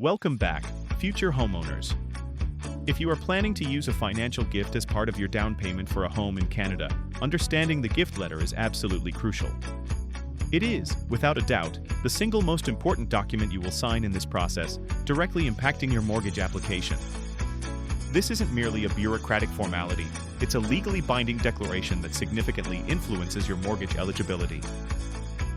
Welcome back, future homeowners. If you are planning to use a financial gift as part of your down payment for a home in Canada, understanding the gift letter is absolutely crucial. It is, without a doubt, the single most important document you will sign in this process, directly impacting your mortgage application. This isn't merely a bureaucratic formality, it's a legally binding declaration that significantly influences your mortgage eligibility.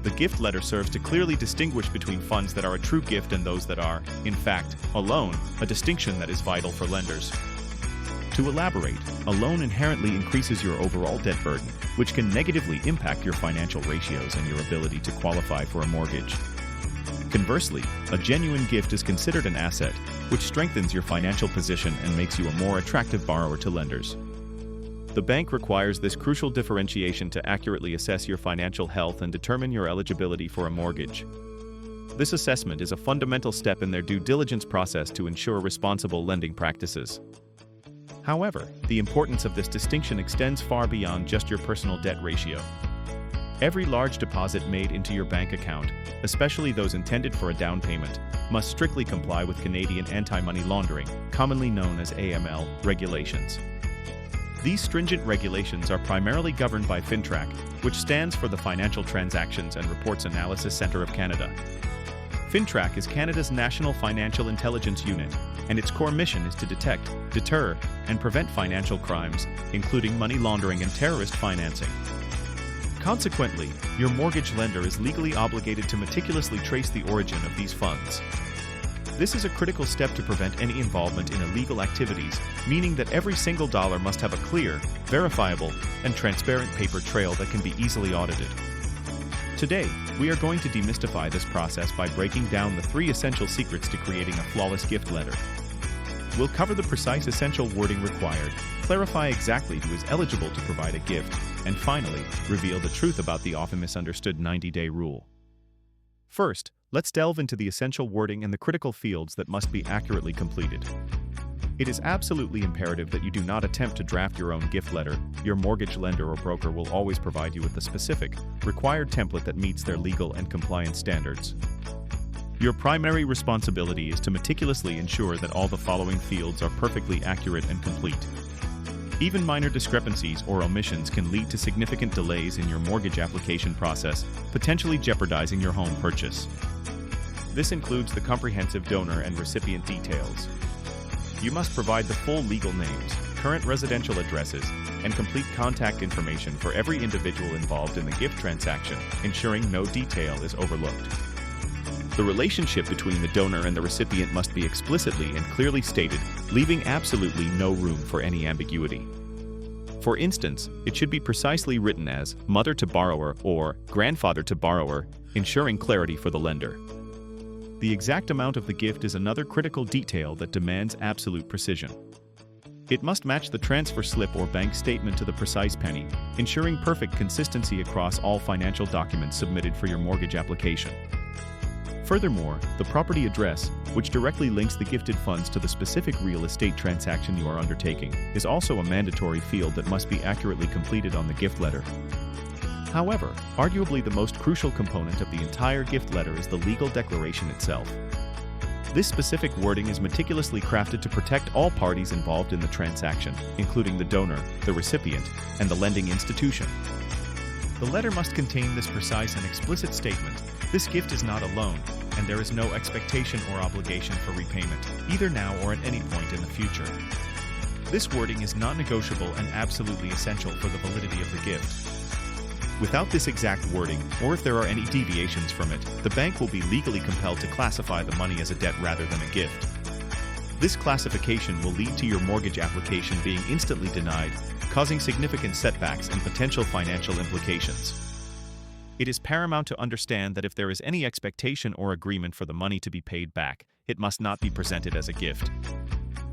The gift letter serves to clearly distinguish between funds that are a true gift and those that are, in fact, a loan, a distinction that is vital for lenders. To elaborate, a loan inherently increases your overall debt burden, which can negatively impact your financial ratios and your ability to qualify for a mortgage. Conversely, a genuine gift is considered an asset, which strengthens your financial position and makes you a more attractive borrower to lenders. The bank requires this crucial differentiation to accurately assess your financial health and determine your eligibility for a mortgage. This assessment is a fundamental step in their due diligence process to ensure responsible lending practices. However, the importance of this distinction extends far beyond just your personal debt ratio. Every large deposit made into your bank account, especially those intended for a down payment, must strictly comply with Canadian Anti-Money Laundering, commonly known as AML, regulations. These stringent regulations are primarily governed by FINTRAC, which stands for the Financial Transactions and Reports Analysis Centre of Canada. FINTRAC is Canada's national financial intelligence unit, and its core mission is to detect, deter, and prevent financial crimes, including money laundering and terrorist financing. Consequently, your mortgage lender is legally obligated to meticulously trace the origin of these funds. This is a critical step to prevent any involvement in illegal activities, meaning that every single dollar must have a clear, verifiable, and transparent paper trail that can be easily audited. Today, we are going to demystify this process by breaking down the 3 essential secrets to creating a flawless gift letter. We'll cover the precise essential wording required, clarify exactly who is eligible to provide a gift, and finally, reveal the truth about the often misunderstood 90-day rule. First, let's delve into the essential wording and the critical fields that must be accurately completed. It is absolutely imperative that you do not attempt to draft your own gift letter. Your mortgage lender or broker will always provide you with the specific, required template that meets their legal and compliance standards. Your primary responsibility is to meticulously ensure that all the following fields are perfectly accurate and complete. Even minor discrepancies or omissions can lead to significant delays in your mortgage application process, potentially jeopardizing your home purchase. This includes the comprehensive donor and recipient details. You must provide the full legal names, current residential addresses, and complete contact information for every individual involved in the gift transaction, ensuring no detail is overlooked. The relationship between the donor and the recipient must be explicitly and clearly stated, leaving absolutely no room for any ambiguity. For instance, it should be precisely written as mother to borrower or grandfather to borrower, ensuring clarity for the lender. The exact amount of the gift is another critical detail that demands absolute precision. It must match the transfer slip or bank statement to the precise penny, ensuring perfect consistency across all financial documents submitted for your mortgage application. Furthermore, the property address, which directly links the gifted funds to the specific real estate transaction you are undertaking, is also a mandatory field that must be accurately completed on the gift letter. However, arguably the most crucial component of the entire gift letter is the legal declaration itself. This specific wording is meticulously crafted to protect all parties involved in the transaction, including the donor, the recipient, and the lending institution. The letter must contain this precise and explicit statement: this gift is not a loan, and there is no expectation or obligation for repayment, either now or at any point in the future. This wording is non-negotiable and absolutely essential for the validity of the gift. Without this exact wording, or if there are any deviations from it, the bank will be legally compelled to classify the money as a debt rather than a gift. This classification will lead to your mortgage application being instantly denied, causing significant setbacks and potential financial implications. It is paramount to understand that if there is any expectation or agreement for the money to be paid back, it must not be presented as a gift.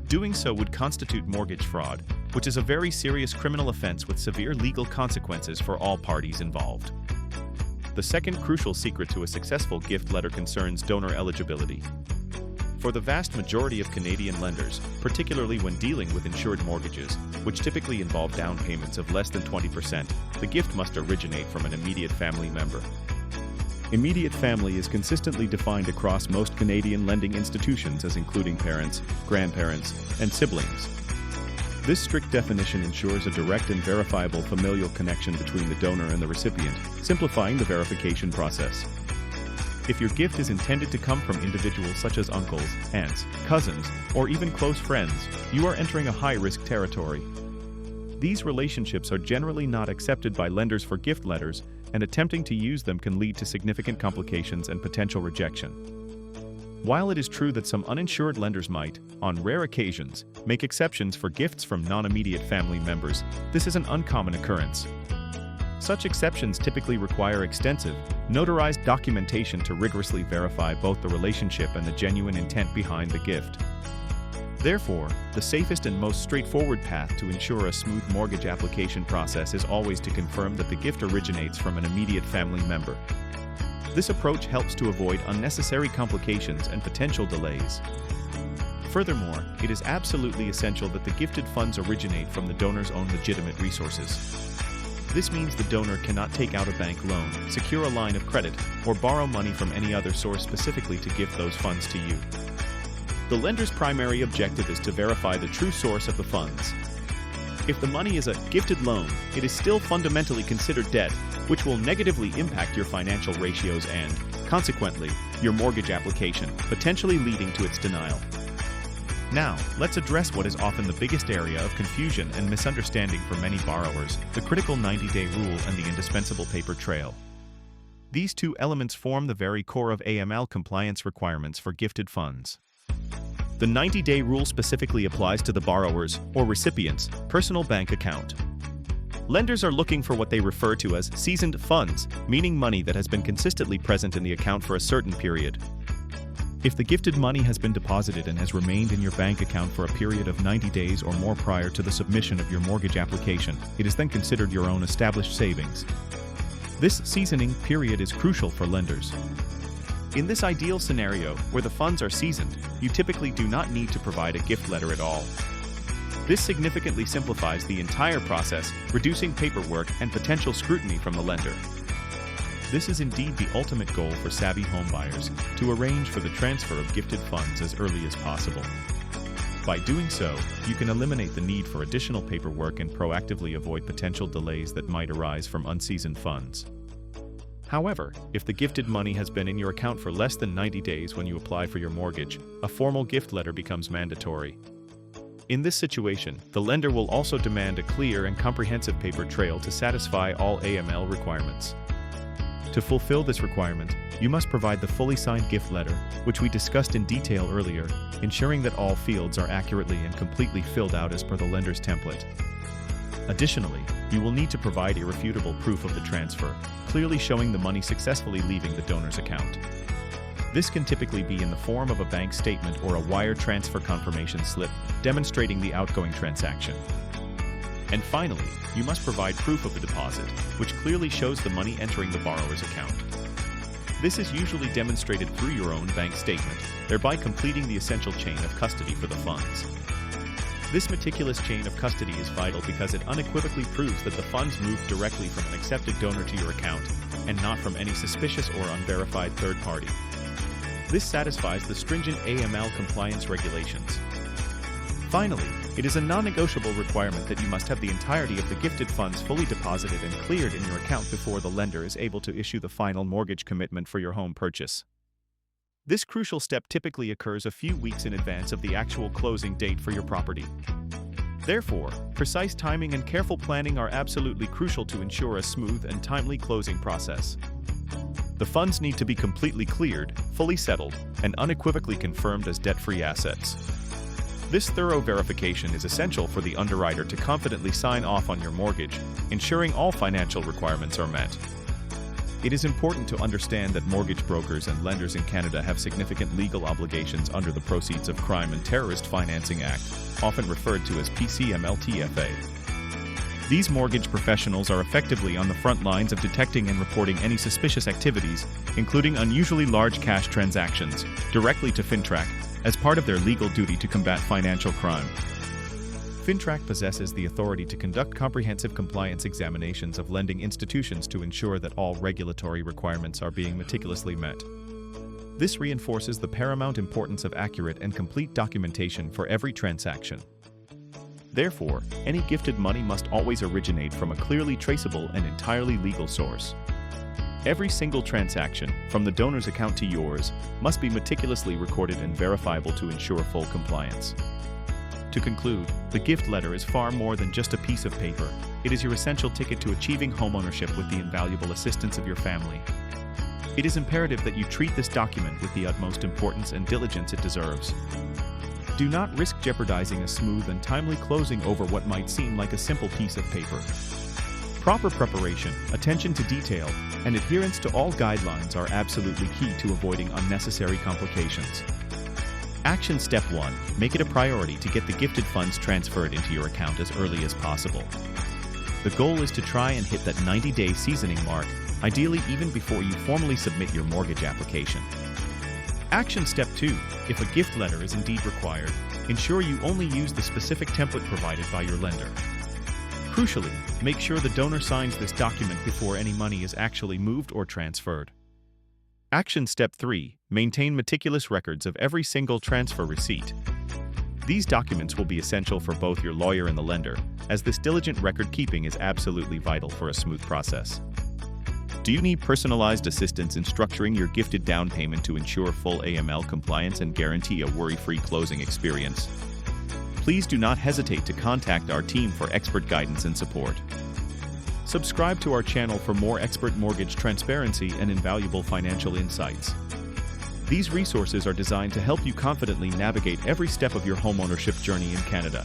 Doing so would constitute mortgage fraud, which is a very serious criminal offense with severe legal consequences for all parties involved. The second crucial secret to a successful gift letter concerns donor eligibility. For the vast majority of Canadian lenders, particularly when dealing with insured mortgages, which typically involve down payments of less than 20%, the gift must originate from an immediate family member. Immediate family is consistently defined across most Canadian lending institutions as including parents, grandparents, and siblings. This strict definition ensures a direct and verifiable familial connection between the donor and the recipient, simplifying the verification process. If your gift is intended to come from individuals such as uncles, aunts, cousins, or even close friends, you are entering a high-risk territory. These relationships are generally not accepted by lenders for gift letters, and attempting to use them can lead to significant complications and potential rejection. While it is true that some uninsured lenders might, on rare occasions, make exceptions for gifts from non-immediate family members, this is an uncommon occurrence. Such exceptions typically require extensive, notarized documentation to rigorously verify both the relationship and the genuine intent behind the gift. Therefore, the safest and most straightforward path to ensure a smooth mortgage application process is always to confirm that the gift originates from an immediate family member. This approach helps to avoid unnecessary complications and potential delays. Furthermore, it is absolutely essential that the gifted funds originate from the donor's own legitimate resources. This means the donor cannot take out a bank loan, secure a line of credit, or borrow money from any other source specifically to gift those funds to you. The lender's primary objective is to verify the true source of the funds. If the money is a gifted loan, it is still fundamentally considered debt, which will negatively impact your financial ratios and, consequently, your mortgage application, potentially leading to its denial. Now, let's address what is often the biggest area of confusion and misunderstanding for many borrowers, the critical 90-day rule and the indispensable paper trail. These two elements form the very core of AML compliance requirements for gifted funds. The 90-day rule specifically applies to the borrower's, or recipient's, personal bank account. Lenders are looking for what they refer to as seasoned funds, meaning money that has been consistently present in the account for a certain period. If the gifted money has been deposited and has remained in your bank account for a period of 90 days or more prior to the submission of your mortgage application, it is then considered your own established savings. This seasoning period is crucial for lenders. In this ideal scenario, where the funds are seasoned, you typically do not need to provide a gift letter at all. This significantly simplifies the entire process, reducing paperwork and potential scrutiny from the lender. This is indeed the ultimate goal for savvy homebuyers, to arrange for the transfer of gifted funds as early as possible. By doing so, you can eliminate the need for additional paperwork and proactively avoid potential delays that might arise from unseasoned funds. However, if the gifted money has been in your account for less than 90 days when you apply for your mortgage, a formal gift letter becomes mandatory. In this situation, the lender will also demand a clear and comprehensive paper trail to satisfy all AML requirements. To fulfill this requirement, you must provide the fully signed gift letter, which we discussed in detail earlier, ensuring that all fields are accurately and completely filled out as per the lender's template. Additionally, you will need to provide irrefutable proof of the transfer, clearly showing the money successfully leaving the donor's account. This can typically be in the form of a bank statement or a wire transfer confirmation slip, demonstrating the outgoing transaction. And finally, you must provide proof of the deposit, which clearly shows the money entering the borrower's account. This is usually demonstrated through your own bank statement, thereby completing the essential chain of custody for the funds. This meticulous chain of custody is vital because it unequivocally proves that the funds moved directly from an accepted donor to your account, and not from any suspicious or unverified third party. This satisfies the stringent AML compliance regulations. Finally, it is a non-negotiable requirement that you must have the entirety of the gifted funds fully deposited and cleared in your account before the lender is able to issue the final mortgage commitment for your home purchase. This crucial step typically occurs a few weeks in advance of the actual closing date for your property. Therefore, precise timing and careful planning are absolutely crucial to ensure a smooth and timely closing process. The funds need to be completely cleared, fully settled, and unequivocally confirmed as debt-free assets. This thorough verification is essential for the underwriter to confidently sign off on your mortgage, ensuring all financial requirements are met. It is important to understand that mortgage brokers and lenders in Canada have significant legal obligations under the Proceeds of Crime and Terrorist Financing Act, often referred to as PCMLTFA. These mortgage professionals are effectively on the front lines of detecting and reporting any suspicious activities, including unusually large cash transactions, directly to FINTRAC, as part of their legal duty to combat financial crime. FINTRAC possesses the authority to conduct comprehensive compliance examinations of lending institutions to ensure that all regulatory requirements are being meticulously met. This reinforces the paramount importance of accurate and complete documentation for every transaction. Therefore, any gifted money must always originate from a clearly traceable and entirely legal source. Every single transaction, from the donor's account to yours, must be meticulously recorded and verifiable to ensure full compliance. To conclude, the gift letter is far more than just a piece of paper. It is your essential ticket to achieving homeownership with the invaluable assistance of your family. It is imperative that you treat this document with the utmost importance and diligence it deserves. Do not risk jeopardizing a smooth and timely closing over what might seem like a simple piece of paper. Proper preparation, attention to detail, and adherence to all guidelines are absolutely key to avoiding unnecessary complications. Action Step 1. Make it a priority to get the gifted funds transferred into your account as early as possible. The goal is to try and hit that 90-day seasoning mark, ideally even before you formally submit your mortgage application. Action Step 2. If a gift letter is indeed required, ensure you only use the specific template provided by your lender. Crucially, make sure the donor signs this document before any money is actually moved or transferred. Action Step 3. Maintain meticulous records of every single transfer receipt. These documents will be essential for both your lawyer and the lender, as this diligent record keeping is absolutely vital for a smooth process. Do you need personalized assistance in structuring your gifted down payment to ensure full AML compliance and guarantee a worry-free closing experience? Please do not hesitate to contact our team for expert guidance and support. Subscribe to our channel for more expert mortgage transparency and invaluable financial insights. These resources are designed to help you confidently navigate every step of your homeownership journey in Canada.